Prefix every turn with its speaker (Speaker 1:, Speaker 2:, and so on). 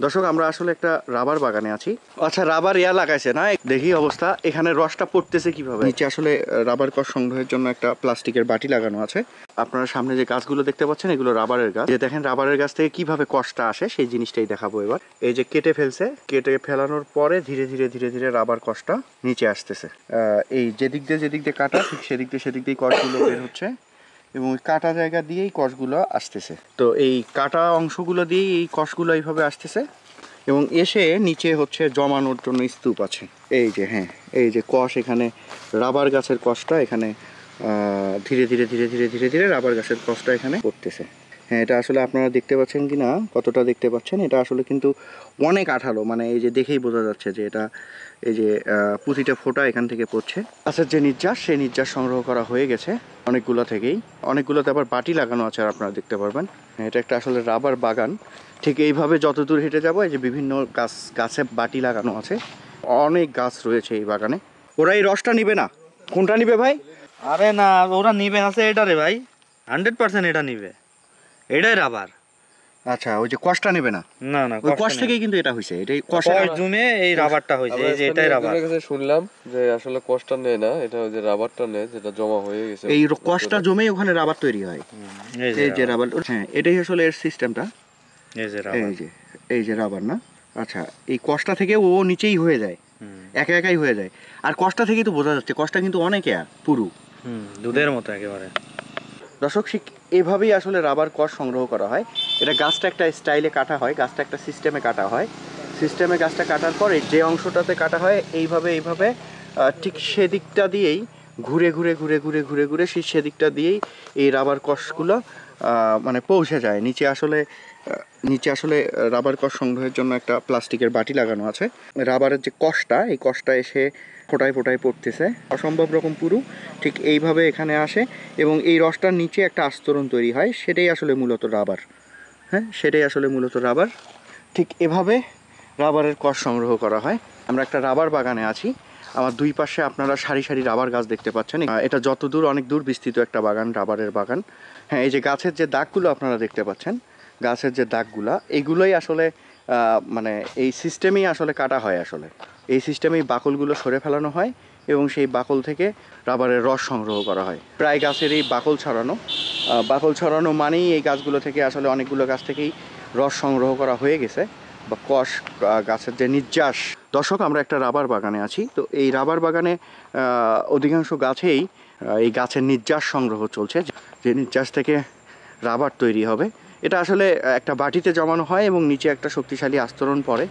Speaker 1: দর্শক আমরা আসলে একটা রাবার বাগানে আছি। আচ্ছা, রাবার লাগাইছে না, দেখি অবস্থা। এখানে রসটা পড়তেছে কিভাবে। নিচে আসলে রাবার কস সংগ্রহের জন্য একটা প্লাস্টিকের বাটি লাগানো আছে। আপনারা সামনে যে গাছগুলো দেখতে পাচ্ছেন এগুলো রাবারের গাছ। যে দেখেন রাবারের গাছ থেকে কিভাবে কসটা আসে সেই জিনিসটাই দেখাবো এবার। এই যে কেটে ফেলছে, কেটে ফেলানোর পরে ধীরে ধীরে ধীরে ধীরে রাবার কসটা নিচে আসতেছে। এই যেদিক দিয়ে কাটা, ঠিক সেদিক দিয়ে কসগুলো বের হচ্ছে এবং ওই কাটা জায়গা দিয়েই কষগুলো আসতেছে। তো এই কাটা অংশগুলো দিয়েই এই কষগুলো এইভাবে আসতেছে এবং এসে নিচে হচ্ছে জমানোর জন্য স্তূপ আছে। এই যে হ্যাঁ, এই যে কষ, এখানে রাবার গাছের কষটা এখানে ধীরে ধীরে ধীরে ধীরে ধীরে ধীরে রাবার গাছের কষটা এখানে পড়তেছে। হ্যাঁ, এটা আসলে আপনারা দেখতে পাচ্ছেন কি না, কতটা দেখতে পাচ্ছেন, এটা আসলে কিন্তু অনেক আঠালো। মানে এই যে দেখেই বোঝা যাচ্ছে যে এটা, এই যে প্রতিটা ফোঁটা এখান থেকে পড়ছে। গাছের যে নির্যাস, সেই নির্যাস সংগ্রহ করা হয়ে গেছে অনেকগুলো থেকেই। অনেকগুলোতে আবার বাটি লাগানো আছে, আর আপনারা দেখতে পারবেন। এটা একটা আসলে রাবার বাগান। ঠিক এইভাবে যত দূর হেঁটে যাবো, এই যে বিভিন্ন গাছে বাটি লাগানো আছে, অনেক গাছ রয়েছে এই বাগানে। ওরা এই রসটা নিবে না? কোনটা নিবে ভাই?
Speaker 2: আরে না, ওরা নিবে আছে এটা রে ভাই, 100% এটা নিবে, এটাই রাবার।
Speaker 1: আচ্ছা, ওই যে কষটা নেবে না?
Speaker 2: না না,
Speaker 1: ওই কষ থেকেই কিন্তু এটা হইছে, এটাই কষ
Speaker 2: জমে এই রাবারটা হইছে। এই যে এটাই রাবার।
Speaker 3: আপনাদের কাছে শুনলাম যে আসলে কষটা নেয় না, এটা ওই যে রাবারটা নেয়, যেটা জমা হয়ে গেছে।
Speaker 1: এই কষটা জমে ওখানে রাবার তৈরি হয়। এই যে রাবার, হ্যাঁ এটাই আসলে এর সিস্টেমটা। এই যে রাবার না? আচ্ছা, এই কষটা থেকে ও নিচেই হয়ে যায়, একা একাই হয়ে যায়। আর কষটা থেকেই তো বোঝা যাচ্ছে কষটা কিন্তু অনেক পুরু,
Speaker 2: দুধের মতো একেবারে।
Speaker 1: দর্শক ঠিক এভাবেই আসলে রাবার কষ সংগ্রহ করা হয়। এটা গাছটা একটা স্টাইলে কাটা হয়, গাছটা একটা সিস্টেমে কাটা হয়। সিস্টেমে গাছটা কাটার পরে যে অংশটাতে কাটা হয় এইভাবে ঠিক সেদিকটা দিয়েই ঘুরে ঘুরে ঘুরে ঘুরে ঘুরে ঘুরে সেদিকটা দিয়েই এই রাবার কষগুলো মানে পৌঁছে যায় নিচে। আসলে রাবার কষ সংগ্রহের জন্য একটা প্লাস্টিকের বাটি লাগানো আছে। রাবারের যে কষটা, এই কষটা এসে ফোটায় ফোটায় পড়তেছে, অসম্ভব রকম পুরু। ঠিক এইভাবে এখানে আসে এবং এই রসটার নিচে একটা আস্তরণ তৈরি হয়, সেটাই আসলে মূলত রাবার। হ্যাঁ, সেটাই আসলে মূলত রাবার। ঠিক এভাবে রাবারের কষ সংগ্রহ করা হয়। আমরা একটা রাবার বাগানে আছি। আমার দুই পাশে আপনারা সারি সারি রাবার গাছ দেখতে পাচ্ছেন। এটা যত দূর, অনেক দূর বিস্তৃত একটা বাগান, রাবারের বাগান। হ্যাঁ, এই যে গাছের যে দাগগুলো আপনারা দেখতে পাচ্ছেন, গাছের যে দাগগুলা, এগুলোই আসলে মানে এই সিস্টেমেই আসলে কাটা হয়। আসলে এই সিস্টেমেই বাকলগুলো সরে ফেলানো হয় এবং সেই বাকল থেকে রাবারের রস সংগ্রহ করা হয়। প্রায় গাছের এই বাকল ছড়ানো মানেই এই গাছগুলো থেকে আসলে অনেকগুলো গাছ থেকেই রস সংগ্রহ করা হয়ে গেছে, বা কষ, গাছের যে নির্যাস। দর্শক আমরা একটা রাবার বাগানে আছি। তো এই রাবার বাগানে অধিকাংশ গাছেই এই গাছের নির্যাস সংগ্রহ চলছে, যে নির্যাস থেকে রাবার তৈরি হবে। এটা আসলে একটা বাটিতে জমানো হয় এবং নিচে একটা শক্তিশালী আস্তরণ পড়ে।